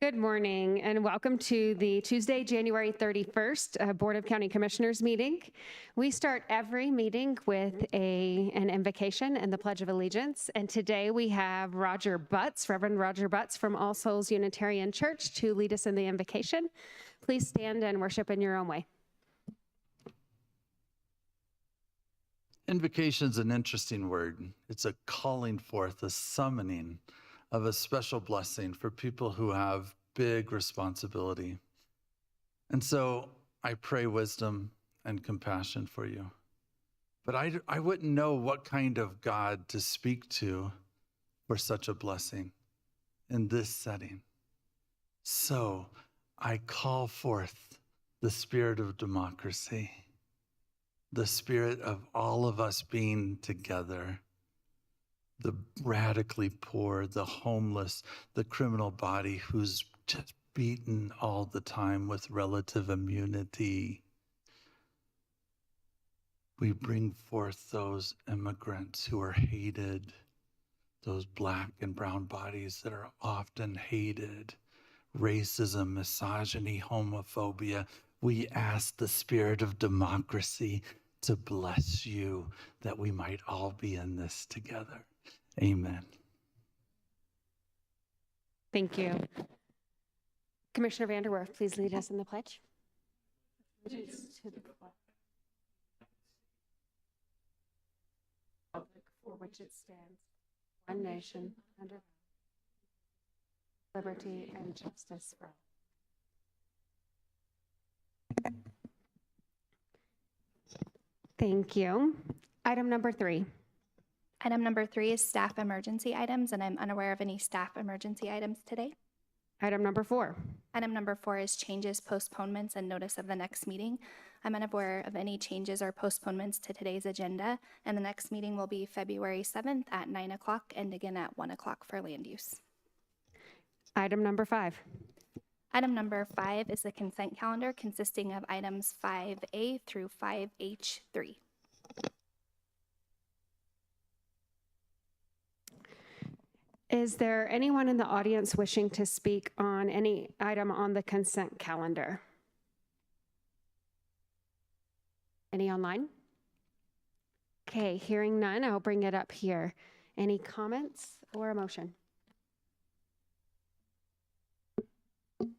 Good morning and welcome to the Tuesday, January 31st Board of County Commissioners meeting. We start every meeting with an invocation and the Pledge of Allegiance. And today we have Roger Butts, Reverend Roger Butts from All Souls Unitarian Church to lead us in the invocation. Please stand and worship in your own way. Invocation is an interesting word. It's a calling forth, a summoning of a special blessing for people who have big responsibility. And so I pray wisdom and compassion for you. But I wouldn't know what kind of God to speak to for such a blessing in this setting. So I call forth the spirit of democracy, the spirit of all of us being together, the radically poor, the homeless, the criminal body who's just beaten all the time with relative immunity. We bring forth those immigrants who are hated, those black and brown bodies that are often hated, racism, misogyny, homophobia. We ask the spirit of democracy to bless you that we might all be in this together. Amen. Thank you. Commissioner Vanderwerf, please lead us in the pledge. To the republic for which it stands, one nation, under liberty and justice for all. Thank you. Item number 3. Item number 3 is staff emergency items, and I'm unaware of any staff emergency items today. Item number 4. Item number 4 is changes, postponements, and notice of the next meeting. I'm unaware of any changes or postponements to today's agenda, and the next meeting will be February 7th at 9 o'clock and again at 1 o'clock for land use. Item number 5. Item number 5 is the consent calendar consisting of items 5A through 5H3. Is there anyone in the audience wishing to speak on any item on the consent calendar? Any online? Okay, hearing none, I'll bring it up here. Any comments or a motion?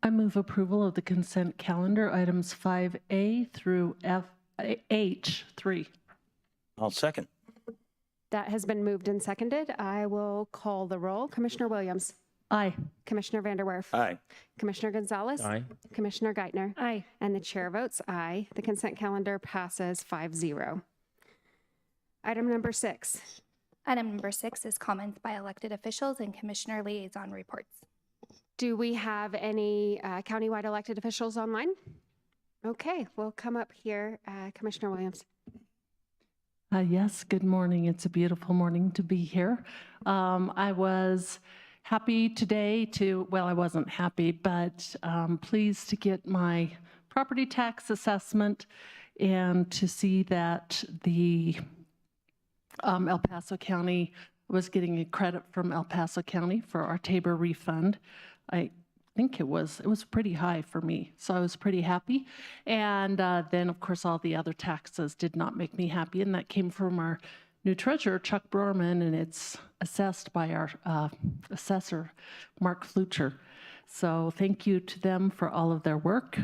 I move approval of the consent calendar, items 5A through H3. I'll second. That has been moved and seconded. I will call the roll. Commissioner Williams. Aye. Commissioner Vanderwerf. Aye. Commissioner Gonzalez. Aye. Commissioner Geithner. Aye. And the chair votes aye. The consent calendar passes 5-0. Item number 6. Item number 6 is comments by elected officials and commissioner liaison reports. Do we have any countywide elected officials online? Okay, we'll come up here. Commissioner Williams. Yes, good morning. It's a beautiful morning to be here. I was happy today I wasn't happy, but pleased to get my property tax assessment and to see that the El Paso County was getting a credit from El Paso County for our Tabor refund. I think it was pretty high for me, so I was pretty happy. And then, of course, all the other taxes did not make me happy, and that came from our new treasurer, Chuck Brorman, and it's assessed by our assessor, Mark Flucher. So thank you to them for all of their work.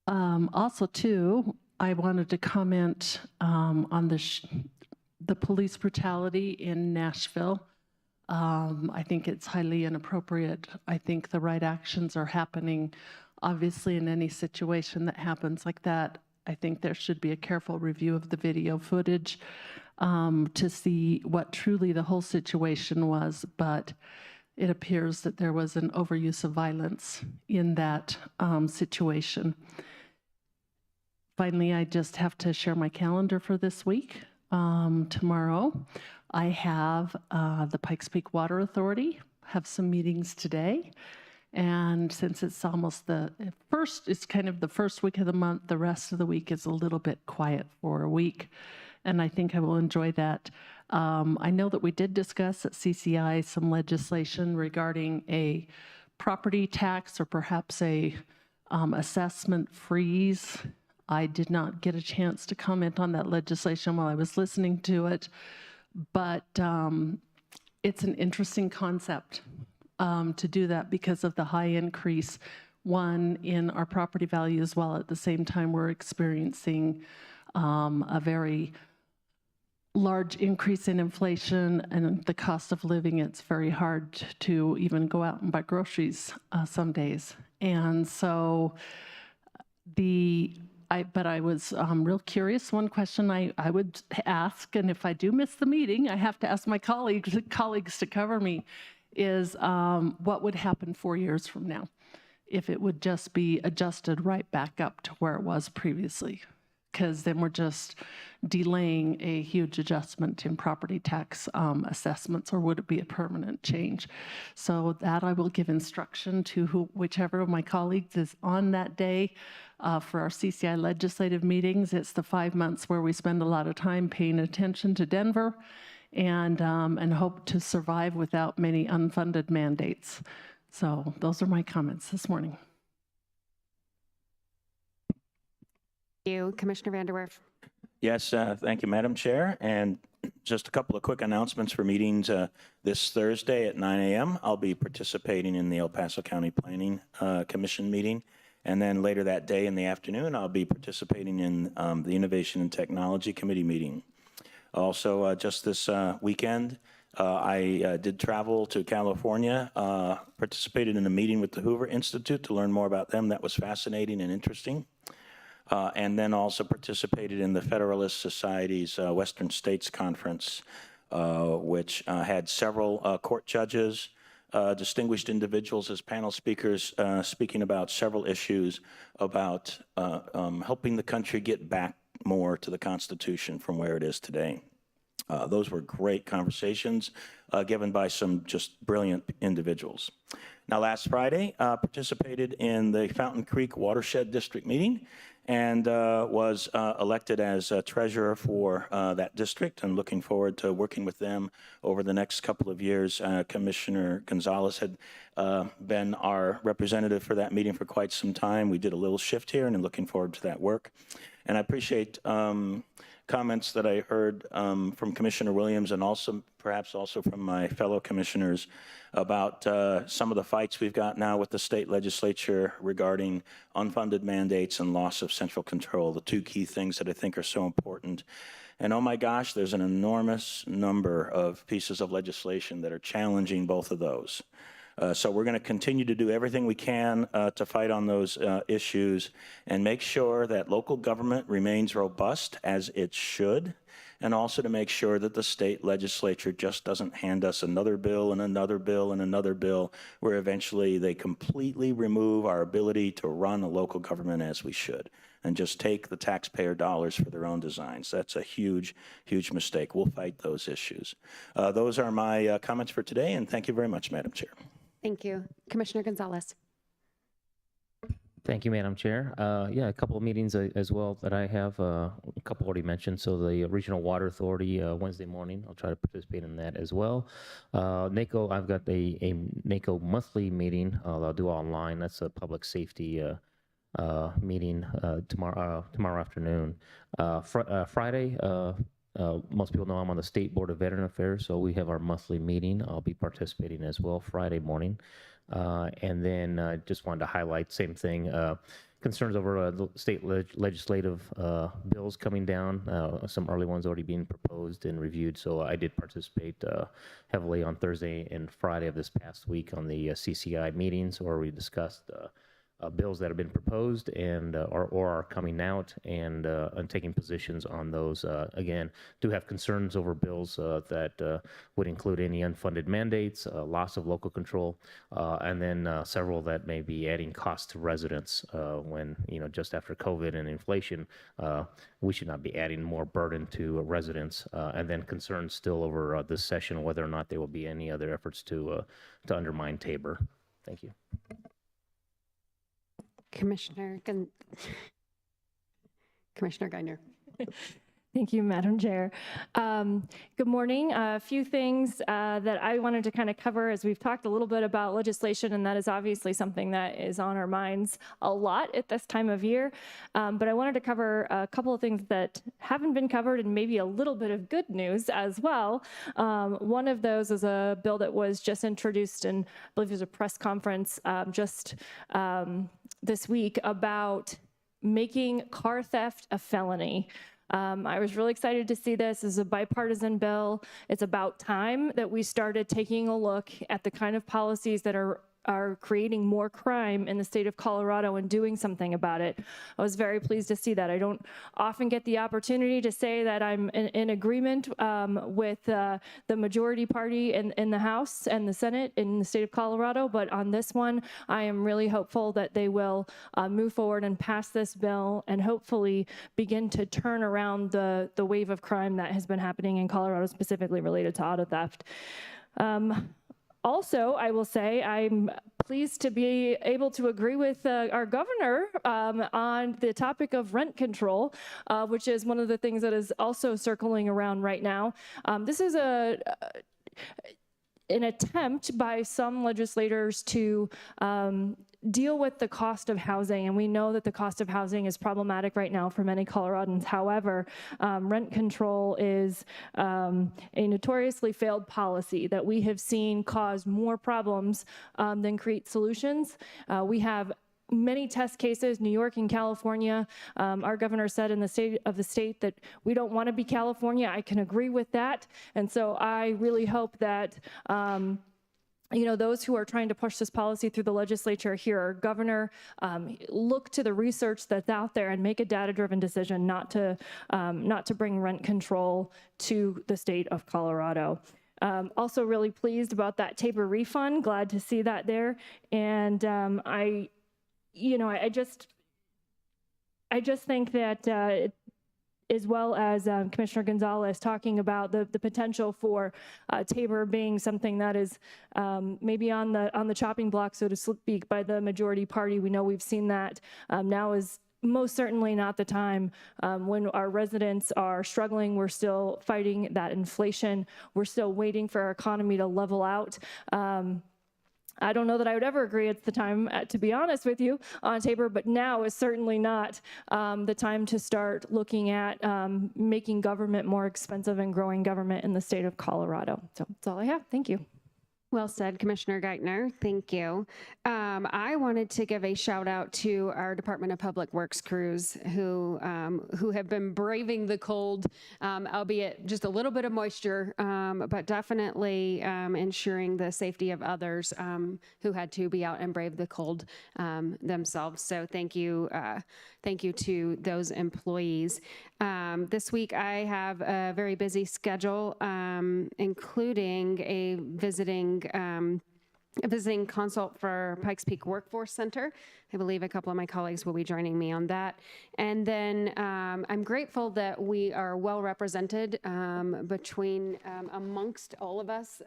Also, too, I wanted to comment on the police brutality in Nashville. I think it's highly inappropriate. I think the right actions are happening. Obviously, in any situation that happens like that, I think there should be a careful review of the video footage to see what truly the whole situation was. But it appears that there was an overuse of violence in that situation. Finally, I just have to share my calendar for this week. Tomorrow, I have the Pikes Peak Water Authority, have some meetings today. And since it's almost it's kind of the first week of the month, the rest of the week is a little bit quiet for a week. and I think I will enjoy that. I know that we did discuss at CCI some legislation regarding a property tax or perhaps a assessment freeze. I did not get a chance to comment on that legislation while I was listening to it, but it's an interesting concept to do that because of the high increase, one, in our property values, while at the same time we're experiencing a very large increase in inflation and the cost of living. It's very hard to even go out and buy groceries some days. And so but I was real curious. One question I would ask, and if I do miss the meeting, I have to ask my colleagues to cover me, is what would happen 4 years from now if it would just be adjusted right back up to where it was previously? Because then we're just delaying a huge adjustment in property tax assessments, or would it be a permanent change? So that I will give instruction to whichever of my colleagues is on that day for our CCI legislative meetings. It's the 5 months where we spend a lot of time paying attention to Denver and hope to survive without many unfunded mandates. So those are my comments this morning. Thank you, Commissioner Vanderwerf. Yes, thank you, Madam Chair. And just a couple of quick announcements for meetings. This Thursday at 9 a.m., I'll be participating in the El Paso County Planning Commission meeting. And then later that day in the afternoon, I'll be participating in the Innovation and Technology Committee meeting. Also, just this weekend, I did travel to California, participated in a meeting with the Hoover Institute to learn more about them. That was fascinating and interesting. And then also participated in the Federalist Society's Western States Conference, which had several court judges, distinguished individuals as panel speakers, speaking about several issues about helping the country get back more to the Constitution from where it is today. Those were great conversations given by some just brilliant individuals. Now, last Friday, participated in the Fountain Creek Watershed District meeting and was elected as treasurer for that district, and looking forward to working with them over the next couple of years. Commissioner Gonzalez had been our representative for that meeting for quite some time. We did a little shift here, and I'm looking forward to that work. And I appreciate comments that I heard from Commissioner Williams, and also perhaps also from my fellow commissioners, about some of the fights we've got now with the state legislature regarding unfunded mandates and loss of central control, the two key things that I think are so important. And oh my gosh, there's an enormous number of pieces of legislation that are challenging both of those. So we're going to continue to do everything we can to fight on those issues and make sure that local government remains robust as it should, and also to make sure that the state legislature just doesn't hand us another bill and another bill and another bill, where eventually they completely remove our ability to run a local government as we should and just take the taxpayer dollars for their own designs. That's a huge, huge mistake. We'll fight those issues. Those are my comments for today, and thank you very much, Madam Chair. Thank you. Commissioner Gonzalez. Thank you, Madam Chair. Yeah, a couple of meetings as well that I have, a couple already mentioned. So the Regional Water Authority, Wednesday morning, I'll try to participate in that as well. NACO, I've got a NACO monthly meeting I'll do online. That's a public safety meeting tomorrow afternoon. Friday, most people know I'm on the State Board of Veteran Affairs, so we have our monthly meeting. I'll be participating as well Friday morning. And then just wanted to highlight, same thing, concerns over the state legislative bills coming down, some early ones already being proposed and reviewed. So I did participate heavily on Thursday and Friday of this past week on the CCI meetings, where we discussed bills that have been proposed and or are coming out, and taking positions on those. Again, do have concerns over bills that would include any unfunded mandates, loss of local control, and then several that may be adding costs to residents when, just after COVID and inflation, we should not be adding more burden to residents. And then concerns still over this session, whether or not there will be any other efforts to undermine Tabor. Thank you. Commissioner Geithner. Thank you, Madam Chair. Good morning. A few things that I wanted to kind of cover as we've talked a little bit about legislation, and that is obviously something that is on our minds a lot at this time of year. But I wanted to cover a couple of things that haven't been covered and maybe a little bit of good news as well. One of those is a bill that was just introduced in, I believe there's a press conference this week about making car theft a felony. I was really excited to see this as a bipartisan bill. It's about time that we started taking a look at the kind of policies that are creating more crime in the state of Colorado and doing something about it. I was very pleased to see that. I don't often get the opportunity to say that I'm in agreement with the majority party in the House and the Senate in the state of Colorado, but on this one, I am really hopeful that they will move forward and pass this bill and hopefully begin to turn around the wave of crime that has been happening in Colorado, specifically related to auto theft. Also, I will say I'm pleased to be able to agree with our governor on the topic of rent control, which is one of the things that is also circling around right now. This is an attempt by some legislators to deal with the cost of housing, and we know that the cost of housing is problematic right now for many Coloradans. However, rent control is a notoriously failed policy that we have seen cause more problems than create solutions. We have many test cases, New York and California. Our governor said in the state that we don't want to be California. I can agree with that. And so I really hope that those who are trying to push this policy through the legislature here, our governor, look to the research that's out there and make a data-driven decision not to bring rent control to the state of Colorado. Also really pleased about that Tabor refund. Glad to see that there. And I just think that as well as Commissioner Gonzalez talking about the potential for Tabor being something that is maybe on the chopping block, so to speak, by the majority party. We know we've seen that. Now is most certainly not the time when our residents are struggling. We're still fighting that inflation. We're still waiting for our economy to level out. I don't know that I would ever agree it's the time, to be honest with you, on Tabor, but now is certainly not the time to start looking at making government more expensive and growing government in the state of Colorado. So that's all I have. Thank you. Well said, Commissioner Geithner. Thank you. I wanted to give a shout out to our Department of Public Works crews who have been braving the cold, albeit just a little bit of moisture, but definitely ensuring the safety of others who had to be out and brave the cold themselves. So thank you to those employees. This week I have a very busy schedule, including a visiting consult for Pikes Peak Workforce Center. I believe a couple of my colleagues will be joining me on that. And then I'm grateful that we are well represented amongst all of us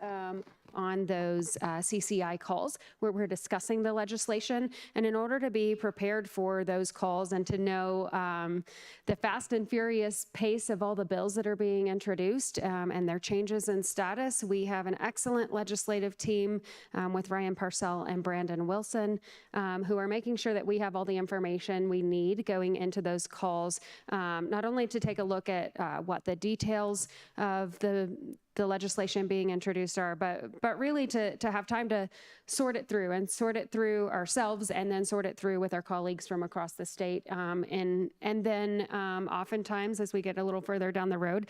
on those CCI calls where we're discussing the legislation. And in order to be prepared for those calls and to know the fast and furious pace of all the bills that are being introduced and their changes in status, we have an excellent legislative team with Ryan Parcell and Brandon Wilson who are making sure that we have all the information we need going into those calls, not only to take a look at what the details of the legislation being introduced are, but really to have time to sort it through ourselves and then sort it through with our colleagues from across the state. And then oftentimes as we get a little further down the road,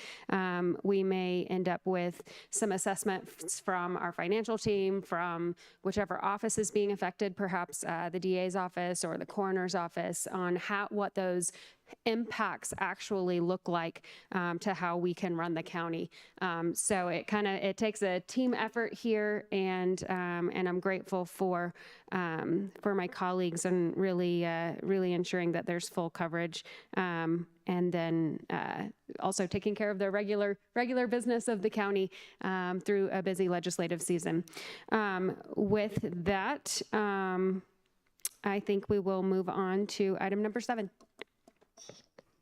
we may end up with some assessments from our financial team, from whichever office is being affected, perhaps the DA's office or the coroner's office, on what those impacts actually look like to how we can run the county. So it takes a team effort here, and I'm grateful for my colleagues and really ensuring that there's full coverage, and then also taking care of the regular business of the county through a busy legislative season. With that, I think we will move on to item number 7.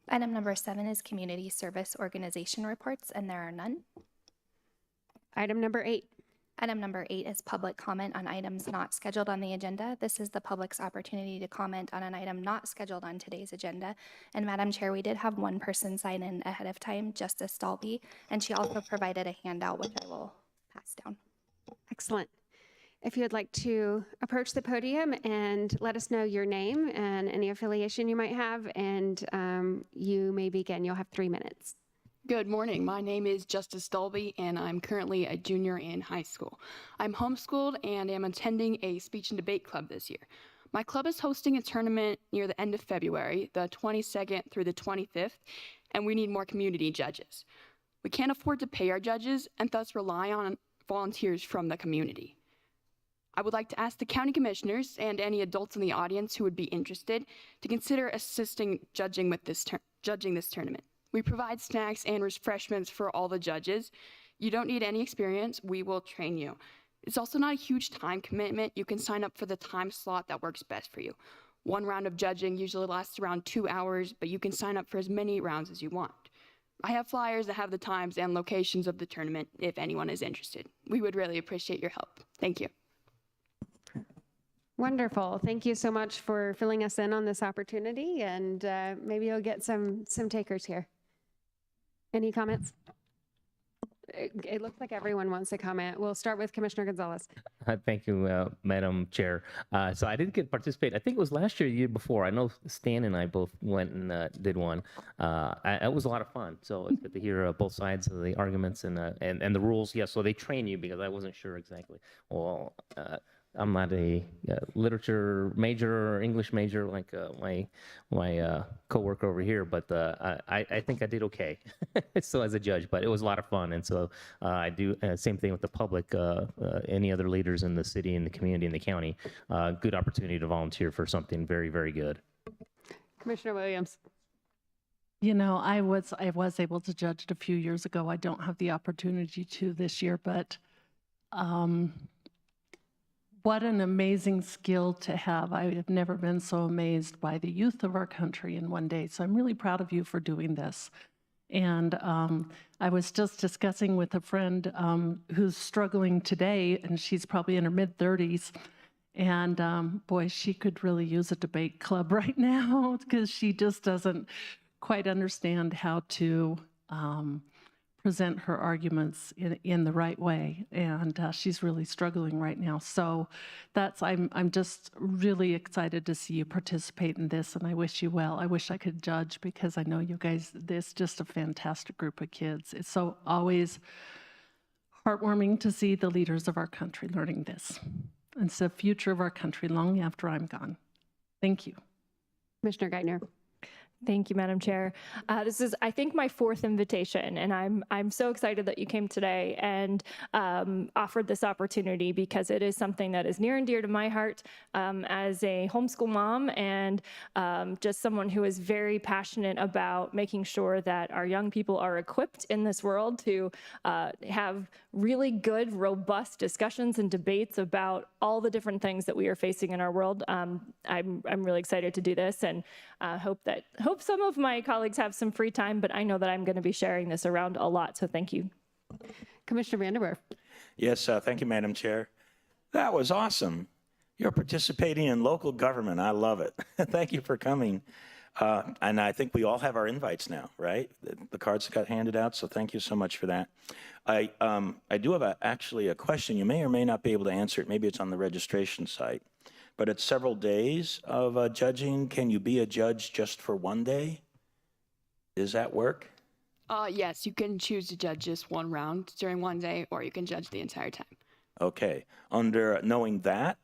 Item number 7 is community service organization reports, and there are none. Item number 8. Item number 8 is public comment on items not scheduled on the agenda. This is the public's opportunity to comment on an item not scheduled on today's agenda. And Madam Chair, we did have one person sign in ahead of time, Justice Dalby, and she also provided a handout, which I will pass down. Excellent. If you would like to approach the podium and let us know your name and any affiliation you might have, and you may begin. You'll have 3 minutes. Good morning. My name is Justice Dolby, and I'm currently a junior in high school. I'm homeschooled and am attending a speech and debate club this year. My club is hosting a tournament near the end of February, the 22nd through the 25th, and we need more community judges. We can't afford to pay our judges and thus rely on volunteers from the community. I would like to ask the county commissioners and any adults in the audience who would be interested to consider assisting judging this tournament. We provide snacks and refreshments for all the judges. You don't need any experience. We will train you. It's also not a huge time commitment. You can sign up for the time slot that works best for you. One round of judging usually lasts around 2 hours, but you can sign up for as many rounds as you want. I have flyers that have the times and locations of the tournament if anyone is interested. We would really appreciate your help. Thank you. Wonderful. Thank you so much for filling us in on this opportunity, and maybe you'll get some takers here. Any comments? It looks like everyone wants to comment. We'll start with Commissioner Gonzalez. Thank you, Madam Chair. So I didn't get to participate. I think it was last year, the year before. I know Stan and I both went and did one. It was a lot of fun. So it's good to hear both sides of the arguments and the rules. Yeah, so they train you because I wasn't sure exactly. Well, I'm not a literature major or English major like my coworker over here, but I think I did okay. So as a judge, but it was a lot of fun, and so I do same thing with the public. Any other leaders in the city, in the community, in the county, good opportunity to volunteer for something very, very good. Commissioner Williams. You know, I was able to judge it a few years ago. I don't have the opportunity to this year, but what an amazing skill to have. I have never been so amazed by the youth of our country in one day. So I'm really proud of you for doing this. And I was just discussing with a friend who's struggling today, and she's probably in her mid-30s. And boy, she could really use a debate club right now because she just doesn't quite understand how to present her arguments in the right way, and she's really struggling right now. So I'm just really excited to see you participate in this, and I wish you well. I wish I could judge because I know you guys. This is just a fantastic group of kids. It's so always heartwarming to see the leaders of our country learning this. It's the future of our country long after I'm gone. Thank you. Commissioner Geithner. Thank you, Madam Chair. This is, I think, my 4th invitation, and I'm so excited that you came today and offered this opportunity because it is something that is near and dear to my heart as a homeschool mom and just someone who is very passionate about making sure that our young people are equipped in this world to have really good, robust discussions and debates about all the different things that we are facing in our world. I'm really excited to do this, and hope some of my colleagues have some free time, but I know that I'm going to be sharing this around a lot, so thank you. Commissioner Vanderwerf. Yes, thank you, Madam Chair. That was awesome. You're participating in local government. I love it. Thank you for coming. And I think we all have our invites now, right? The cards got handed out, so thank you so much for that. I do have actually a question. You may or may not be able to answer it. Maybe it's on the registration site. But it's several days of judging. Can you be a judge just for one day? Does that work? Yes, you can choose to judge just one round during one day, or you can judge the entire time. Okay. Under knowing that,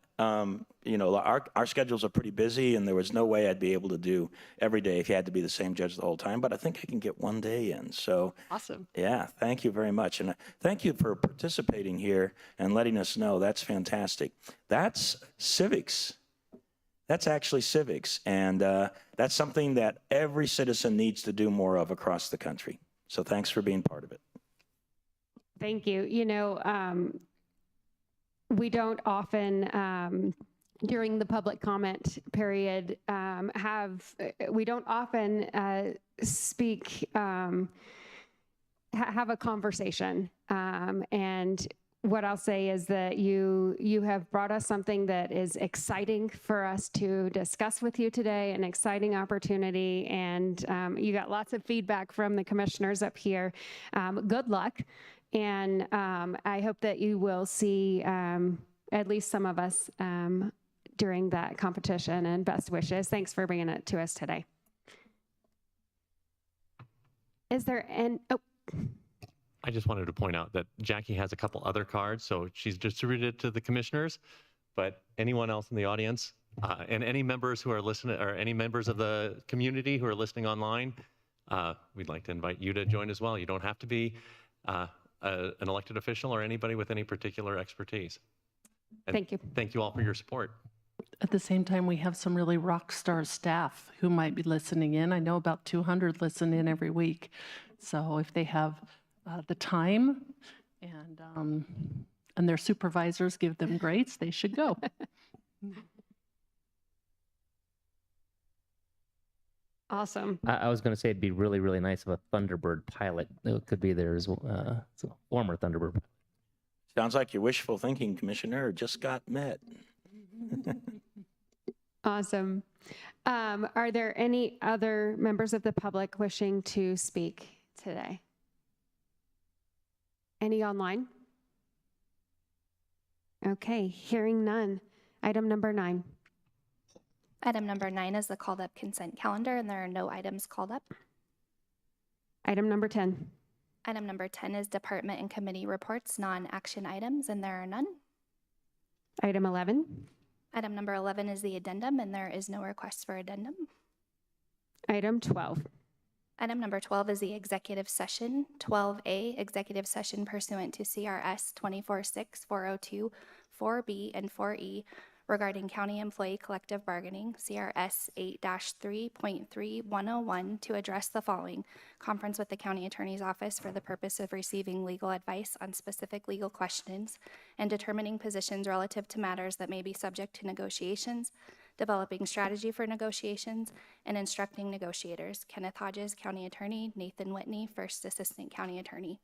you know, our schedules are pretty busy, and there was no way I'd be able to do every day if you had to be the same judge the whole time, but I think I can get one day in. So Awesome. Yeah, thank you very much. And thank you for participating here and letting us know. That's fantastic. That's civics. That's actually civics. And that's something that every citizen needs to do more of across the country. So thanks for being part of it. Thank you. You know, we don't often during the public comment period, we don't often speak, have a conversation. And what I'll say is that you have brought us something that is exciting for us to discuss with you today, an exciting opportunity, and you got lots of feedback from the commissioners up here. Good luck, and I hope that you will see at least some of us during that competition, and best wishes. Thanks for bringing it to us today. Is there I just wanted to point out that Jackie has a couple other cards, so she's distributed it to the commissioners, but anyone else in the audience and any members who are listening, or any members of the community who are listening online, we'd like to invite you to join as well. You don't have to be an elected official or anybody with any particular expertise. And Thank you. Thank you all for your support. At the same time, we have some really rock star staff who might be listening in. I know about 200 listen in every week. So if they have the time and their supervisors give them grades, they should go. Awesome. I was going to say it'd be really, really nice if a Thunderbird pilot could be there as well. So former Thunderbird. Sounds like your wishful thinking, Commissioner, just got met. Awesome. Are there any other members of the public wishing to speak today? Any online? Okay, hearing none. Item number 9. Item number 9 is the called up consent calendar, and there are no items called up. Item number 10. Item number 10 is department and committee reports, non-action items, and there are none. Item 11. Item number 11 is the addendum, and there is no request for addendum. Item 12. Item number 12 is the executive session, 12A, executive session pursuant to CRS 246402, 4B and 4E, regarding county employee collective bargaining, CRS 8-3.3101, to address the following: conference with the county attorney's office for the purpose of receiving legal advice on specific legal questions and determining positions relative to matters that may be subject to negotiations, developing strategy for negotiations, and instructing negotiators. Kenneth Hodges, County Attorney; Nathan Whitney, First Assistant County Attorney.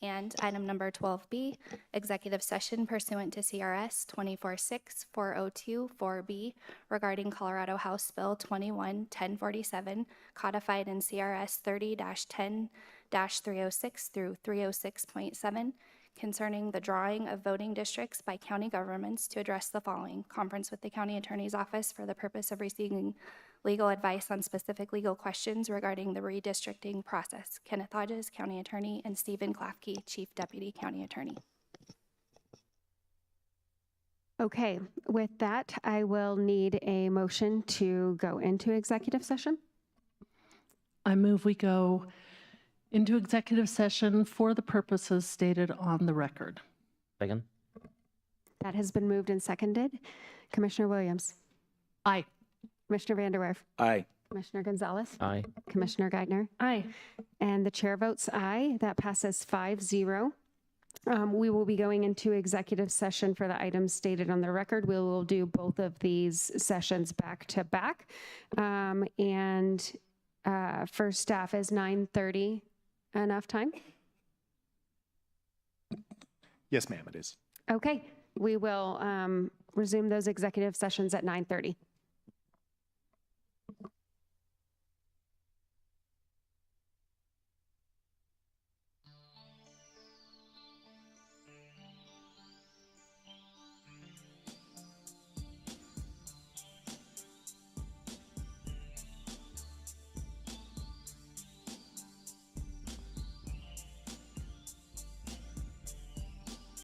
And item number 12B, executive session pursuant to CRS 246402, 4B, regarding Colorado House Bill 21-1047, codified in CRS 30-10-306 through 306.7, concerning the drawing of voting districts by county governments, to address the following: conference with the county attorney's office for the purpose of receiving legal advice on specific legal questions regarding the redistricting process. Kenneth Hodges, County Attorney, and Stephen Klafke, Chief Deputy County Attorney. Okay, with that, I will need a motion to go into executive session. I move we go into executive session for the purposes stated on the record. Second? That has been moved and seconded. Commissioner Williams. Aye. Commissioner Vander Werf. Aye. Commissioner Gonzalez. Aye. Commissioner Geithner. Aye. And the chair votes aye. That passes 5-0. We will be going into executive session for the items stated on the record. We will do both of these sessions back to back. And for staff, is 9:30 enough time? Yes, ma'am, it is. Okay, we will resume those executive sessions at 9:30.